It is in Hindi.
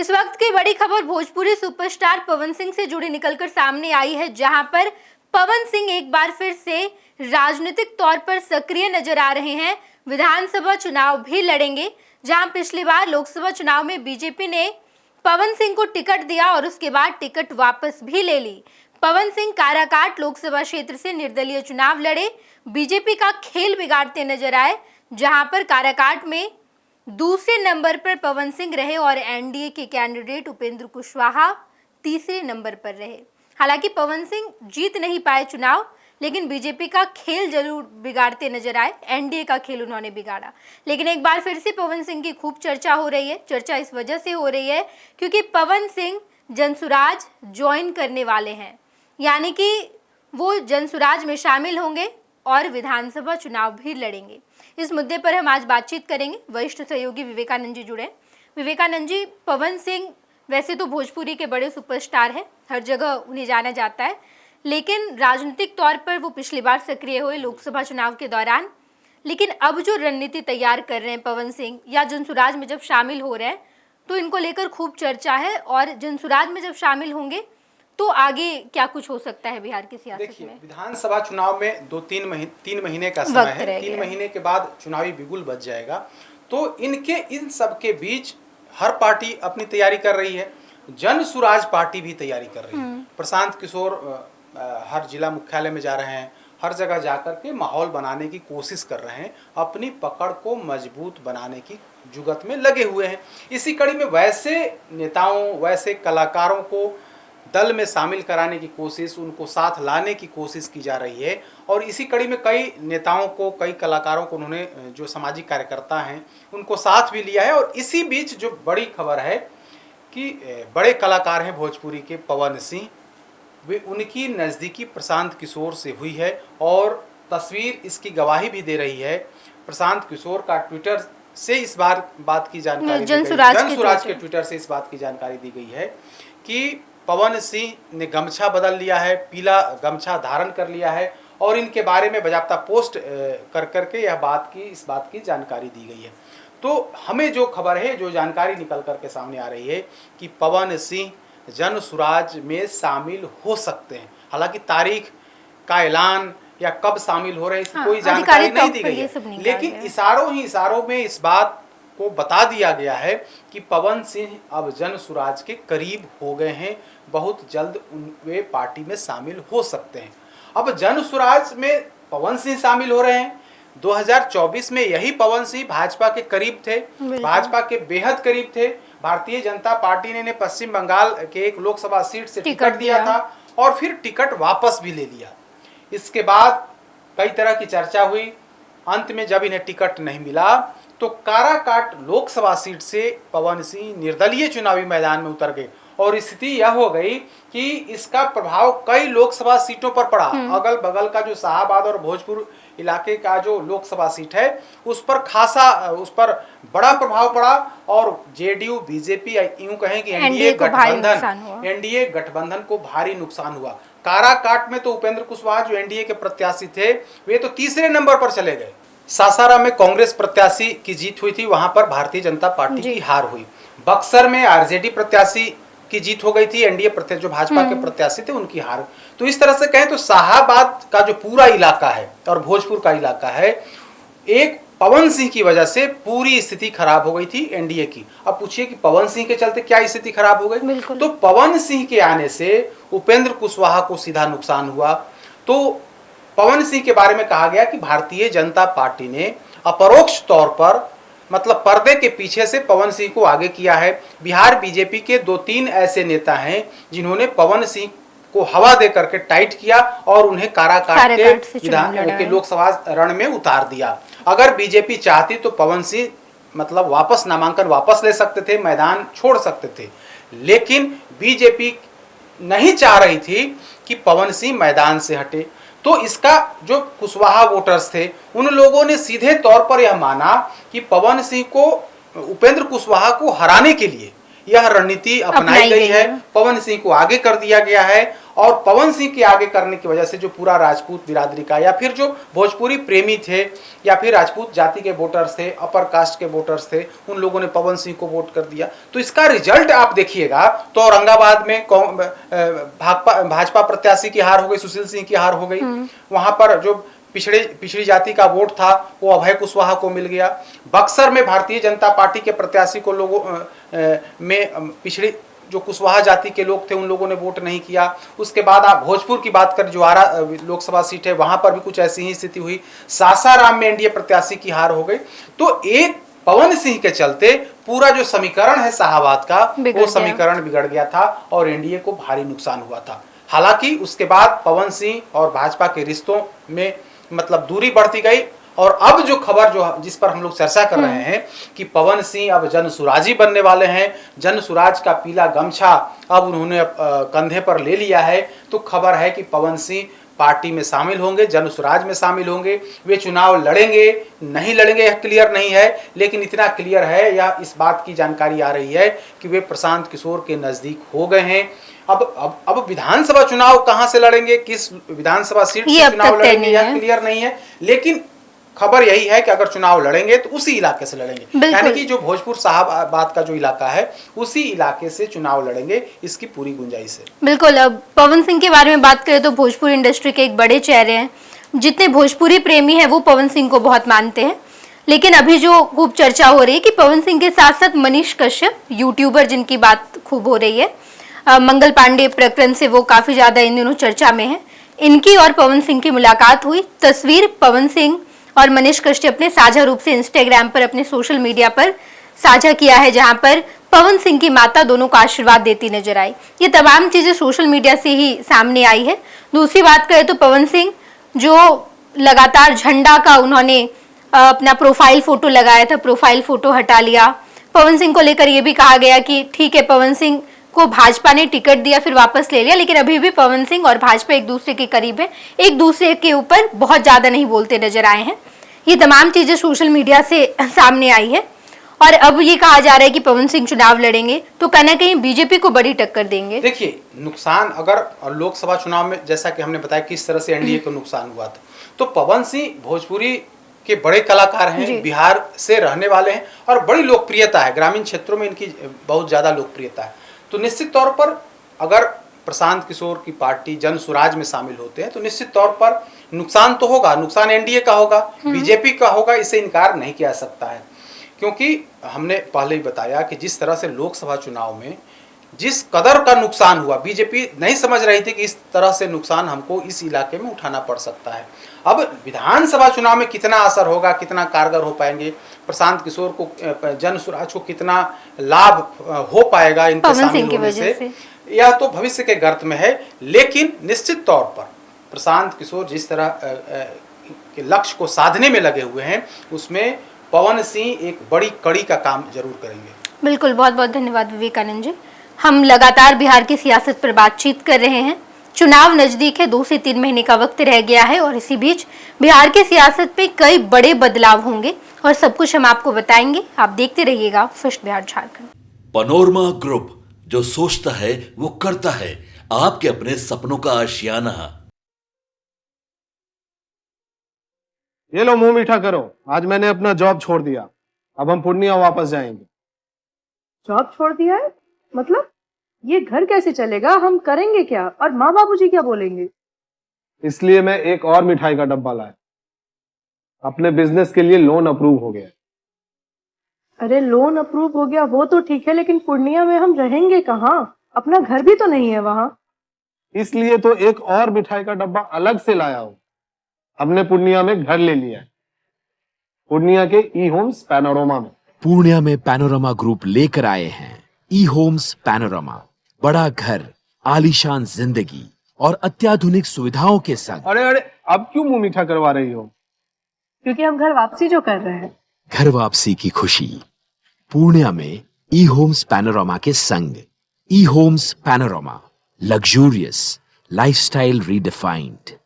इस वक्त की बड़ी खबर भोजपुरी सुपरस्टार पवन सिंह से जुड़ी निकलकर सामने आई है, जहां पर पवन सिंह एक बार फिर से राजनीतिक तौर पर सक्रिय नजर आ रहे हैं। विधानसभा चुनाव भी लड़ेंगे, जहां पिछली बार लोकसभा चुनाव में बीजेपी ने पवन सिंह को टिकट दिया और उसके बाद टिकट वापस भी ले ली। पवन सिंह काराकाट लोकसभा क्षेत्र से निर्दलीय चुनाव लड़े, बीजेपी का खेल बिगाड़ते नजर आए, जहां पर काराकाट में दूसरे नंबर पर पवन सिंह रहे और एनडीए के कैंडिडेट उपेंद्र कुशवाहा तीसरे नंबर पर रहे। हालांकि पवन सिंह जीत नहीं पाए चुनाव, लेकिन बीजेपी का खेल जरूर बिगाड़ते नजर आए, एनडीए का खेल उन्होंने बिगाड़ा। लेकिन एक बार फिर से पवन सिंह की खूब चर्चा हो रही है। चर्चा इस वजह से हो रही है क्योंकि पवन सिंह जनसुराज ज्वाइन करने वाले हैं, यानी कि वो जनसुराज में शामिल होंगे और विधानसभा चुनाव भी लड़ेंगे। इस मुद्दे पर हम आज बातचीत करेंगे। वरिष्ठ सहयोगी विवेकानंद जी जुड़े। विवेकानंद जी, पवन सिंह वैसे तो भोजपुरी के बड़े सुपरस्टार हैं, हर जगह उन्हें जाना जाता है, लेकिन राजनीतिक तौर पर वो पिछली बार सक्रिय हुए लोकसभा चुनाव के दौरान। लेकिन अब जो रणनीति तैयार कर रहे हैं पवन सिंह या जनसुराज में जब शामिल हो रहे हैं, तो इनको लेकर खूब चर्चा है। और जनसुराज में जब शामिल होंगे तो आगे क्या कुछ हो सकता है बिहार की सियासत में? विधानसभा चुनाव में 3 महीने का समय है। 3 महीने के बाद चुनावी बिगुल बज जाएगा। तो इन सब के बीच हर पार्टी अपनी तैयारी कर रही है। जनसुराज पार्टी भी तैयारी कर रही है। प्रशांत किशोर हर जिला मुख्यालय में जा रहे हैं, हर जगह जाकर के माहौल बनाने की कोशिश कर रहे हैं, अपनी पकड़ को मजबूत बनाने की जुगत में लगे हुए हैं। इसी कड़ी में वैसे नेताओं, वैसे कलाकारों को दल में शामिल कराने की कोशिश, उनको साथ लाने की कोशिश की जा रही है। और इसी कड़ी में कई नेताओं को, कई कलाकारों को उन्होंने, जो सामाजिक कार्यकर्ता हैं, उनको साथ भी लिया है। और इसी बीच जो बड़ी खबर है कि बड़े कलाकार हैं भोजपुरी के पवन सिंह, वे उनकी नज़दीकी प्रशांत किशोर से हुई है। और तस्वीर इसकी गवाही भी दे रही है। प्रशांत किशोर का ट्विटर से इस बात की जानकारी, जनसुराज के ट्विटर से इस बात की जानकारी दी गई है कि पवन सिंह ने गमछा बदल लिया है, पीला गमछा धारण कर लिया है और इनके बारे में बाकायदा पोस्ट कर करके इस बात की जानकारी दी गई है। तो हमें जो खबर है, जो जानकारी निकल करके सामने आ रही है कि पवन सिंह जनसुराज में शामिल हो सकते हैं। हालांकि तारीख का ऐलान या कब शामिल हो रहे हैं, इसकी कोई जानकारी नहीं दी गई है, लेकिन इशारों में इस बात को बता दिया गया है कि पवन सिंह अब जनसुराज के करीब हो गए हैं, बहुत जल्द वे पार्टी में शामिल हो सकते हैं। अब जनसुराज में पवन सिंह शामिल हो रहे हैं। 2024 में यही पवन सिंह भाजपा के करीब थे, भाजपा के बेहद करीब थे। भारतीय जनता पार्टी ने पश्चिम बंगाल के एक लोकसभा सीट से टिकट दिया था और फिर टिकट वापस भी ले लिया। इसके बाद कई तरह की चर्चा हुई। अंत में जब इन्हें टिकट नहीं मिला तो काराकाट लोकसभा सीट से पवन सिंह निर्दलीय चुनावी मैदान में उतर गए और स्थिति यह हो गई कि इसका प्रभाव कई लोकसभा सीटों पर पड़ा। अगल बगल का जो शाहाबाद और भोजपुर इलाके का जो लोकसभा सीट है, उस पर बड़ा प्रभाव पड़ा और जेडीयू, बीजेपी, यूं कहें कि एनडीए गठबंधन को भारी नुकसान हुआ। काराकाट में तो उपेंद्र कुशवाहा जो एनडीए के प्रत्याशी थे, वे तो तीसरे नंबर पर चले गए। सासाराम में कांग्रेस प्रत्याशी की जीत हुई थी, वहां पर भारतीय जनता पार्टी की हार हुई। बक्सर में आरजेडी प्रत्याशी की जीत हो गई थी, एनडीए प्रत्याशी जो भाजपा के प्रत्याशी थे उनकी हार। तो इस तरह से कहें तो शाहाबाद का जो पूरा इलाका है और भोजपुर का इलाका है, एक पवन सिंह की वजह से पूरी स्थिति खराब हो गई थी एनडीए की। अब पूछिए कि पवन सिंह के चलते क्या स्थिति खराब हो गई? तो पवन सिंह के आने से उपेंद्र कुशवाहा को सीधा नुकसान हुआ। तो पवन सिंह के बारे में कहा गया कि भारतीय जनता पार्टी ने अपरोक्ष तौर पर, मतलब पर्दे के पीछे से पवन सिंह को आगे किया है। बिहार बीजेपी के 2-3 ऐसे नेता हैं जिन्होंने पवन सिंह को हवा दे करके टाइट किया और उन्हें काराकाट के लोकसभा रण में उतार दिया। अगर बीजेपी चाहती तो पवन सिंह मतलब नामांकन वापस ले सकते थे, मैदान छोड़ सकते थे, लेकिन बीजेपी नहीं चाह रही थी कि पवन सिंह मैदान से हटे। तो इसका जो कुशवाहा वोटर्स थे, उन लोगों ने सीधे तौर पर यह माना कि पवन सिंह को, उपेंद्र कुशवाहा को हराने के लिए यह रणनीति अपनाई गई है। पवन सिंह को आगे कर दिया गया है और पवन सिंह के आगे करने की वजह से जो पूरा राजपूत बिरादरी का या फिर जो भोजपुरी प्रेमी थे या फिर राजपूत जाति के वोटर्स थे, अपर कास्ट के वोटर्स थे, उन लोगों ने पवन सिंह को वोट कर दिया। तो इसका रिजल्ट आप देखिएगा तो औरंगाबाद में भाजपा प्रत्याशी की हार हो गई, सुशील सिंह की हार हो गई। वहां पर जो पिछड़ी जाति का वोट था वो अभय कुशवाहा को मिल गया। बक्सर में भारतीय जनता पार्टी के प्रत्याशी को लोगों में पिछड़ी जो कुशवाहा जाति के लोग थे उन लोगों ने वोट नहीं किया। उसके बाद आप भोजपुर की बात करें, जो आरा लोकसभा सीट है, वहां पर भी कुछ ऐसी ही स्थिति हुई। सासाराम में एनडीए प्रत्याशी की हार हो गई। तो एक पवन सिंह के चलते पूरा जो समीकरण है शाहाबाद का वो समीकरण बिगड़ गया था और एनडीए को भारी नुकसान हुआ था। हालांकि उसके बाद पवन सिंह और भाजपा के रिश्तों में मतलब दूरी बढ़ती गई और अब जो खबर जिस पर हम लोग चर्चा कर रहे हैं कि पवन सिंह अब जन सुराजी बनने वाले हैं, जन सुराज का पीला गमछा अब उन्होंने कंधे पर ले लिया है, तो खबर है कि पवन सिंह पार्टी में शामिल होंगे, जन सुराज में शामिल होंगे। वे चुनाव लड़ेंगे नहीं लड़ेंगे यह क्लियर नहीं है, लेकिन इतना क्लियर है या इस बात की जानकारी आ रही है कि वे प्रशांत किशोर के नजदीक हो गए हैं। अब विधानसभा चुनाव कहां से लड़ेंगे, किस विधानसभा सीट से चुनाव लड़ेंगे यह क्लियर नहीं है, लेकिन खबर यही है कि अगर चुनाव लड़ेंगे तो उसी इलाके से लड़ेंगे, यानी कि जो भोजपुर साहबाद का जो इलाका है उसी इलाके से चुनाव लड़ेंगे, इसकी पूरी गुंजाइश है। बिल्कुल। अब पवन सिंह के बारे में बात करें तो भोजपुरी इंडस्ट्री के एक बड़े चेहरे हैं। जितने भोजपुरी प्रेमी हैं वो पवन सिंह को बहुत मानते हैं, लेकिन अभी जो खूब चर्चा हो रही है कि पवन सिंह के साथ साथ मनीष कश्यप यूट्यूबर जिनकी बात खूब हो रही है, मंगल पांडे प्रकरण से वो काफी ज्यादा इन दिनों चर्चा में है, इनकी और पवन सिंह की मुलाकात हुई। तस्वीर पवन सिंह और मनीष कश्यप ने साझा रूप से इंस्टाग्राम पर अपने सोशल मीडिया पर साझा किया है, जहां पर पवन सिंह की माता दोनों को आशीर्वाद देती नजर आई। ये तमाम चीजें सोशल मीडिया से ही सामने आई है। दूसरी बात करें तो पवन सिंह जो लगातार झंडा का उन्होंने अपना प्रोफाइल फोटो लगाया था, प्रोफाइल फोटो हटा लिया। पवन सिंह को लेकर यह भी कहा गया कि ठीक है, पवन सिंह को भाजपा ने टिकट दिया फिर वापस ले लिया, लेकिन अभी भी पवन सिंह और भाजपा एक दूसरे के करीब है, एक दूसरे के ऊपर बहुत ज्यादा नहीं बोलते नजर आए हैं। ये तमाम चीजें सोशल मीडिया से सामने आई है और अब ये कहा जा रहा है कि पवन सिंह चुनाव लड़ेंगे तो कहीं ना कहीं बीजेपी को बड़ी टक्कर देंगे। देखिए, नुकसान अगर लोकसभा चुनाव में जैसा कि हमने बताया किस तरह से एनडीए को नुकसान हुआ था, तो पवन सिंह भोजपुरी के बड़े कलाकार हैं, बिहार से रहने वाले हैं और बड़ी लोकप्रियता है, ग्रामीण क्षेत्रों में इनकी बहुत ज्यादा लोकप्रियता है। तो निश्चित तौर पर अगर प्रशांत किशोर की पार्टी जन सुराज में शामिल होते हैं तो निश्चित तौर पर नुकसान तो होगा, नुकसान एनडीए का होगा, बीजेपी का होगा, इससे इनकार नहीं किया सकता है। क्योंकि हमने पहले ही बताया कि जिस तरह से लोकसभा चुनाव में जिस कदर का नुकसान हुआ, बीजेपी नहीं समझ रही थी कि इस तरह से नुकसान हमको इस इलाके में उठाना पड़ सकता है। अब विधानसभा चुनाव में कितना असर होगा, कितना कारगर हो पाएंगे, प्रशांत किशोर को जन सुराज को कितना लाभ हो पाएगा इनके शामिल होने से, यह तो भविष्य के गर्त में है। लेकिन निश्चित तौर पर प्रशांत किशोर जिस तरह के लक्ष्य को साधने में लगे हुए हैं उसमें पवन सिंह एक बड़ी कड़ी का काम जरूर करेंगे। बिल्कुल, बहुत बहुत धन्यवाद विवेकानंद जी। हम लगातार बिहार की सियासत पर बातचीत कर रहे हैं। चुनाव नजदीक है, 2 से 3 महीने का वक्त रह गया है और इसी बीच बिहार की सियासत में कई बड़े बदलाव होंगे और सब कुछ हम आपको बताएंगे। आप देखते रहिएगा first Bihar Jharkhand. Panorama group, जो सोचता है वो करता है, आपके अपने सपनों का आशियाना। ये लो, मुंह मीठा करो, आज मैंने अपना जॉब छोड़ दिया, अब हम पूर्णिया वापस जाएंगे। जॉब छोड़ दिया है? मतलब ये घर कैसे चलेगा, हम करेंगे क्या और माँ बाबूजी क्या बोलेंगे? इसलिए मैं एक और मिठाई का डब्बा लाया, अपने बिजनेस के लिए लोन अप्रूव हो गया। अरे लोन अप्रूव हो गया वो तो ठीक है, लेकिन पूर्णिया में हम रहेंगे कहाँ? अपना घर भी तो नहीं है वहाँ। इसलिए तो एक और मिठाई का डब्बा अलग से लाया हूँ, हमने पूर्णिया में घर ले लिया है, पूर्णिया के ई होम्स पैनोरमा में। पूर्णिया में पैनोरमा ग्रुप लेकर आए हैं ई होम्स पैनोरमा, बड़ा घर, आलीशान जिंदगी और अत्याधुनिक सुविधाओं के संग। अरे अब क्यों मुंह मीठा करवा रही हो? क्योंकि हम घर वापसी जो कर रहे हैं। घर वापसी की खुशी पूर्णिया में ई होम्स पैनोरमा के संग। E Homes Panorama, luxurious lifestyle redefined.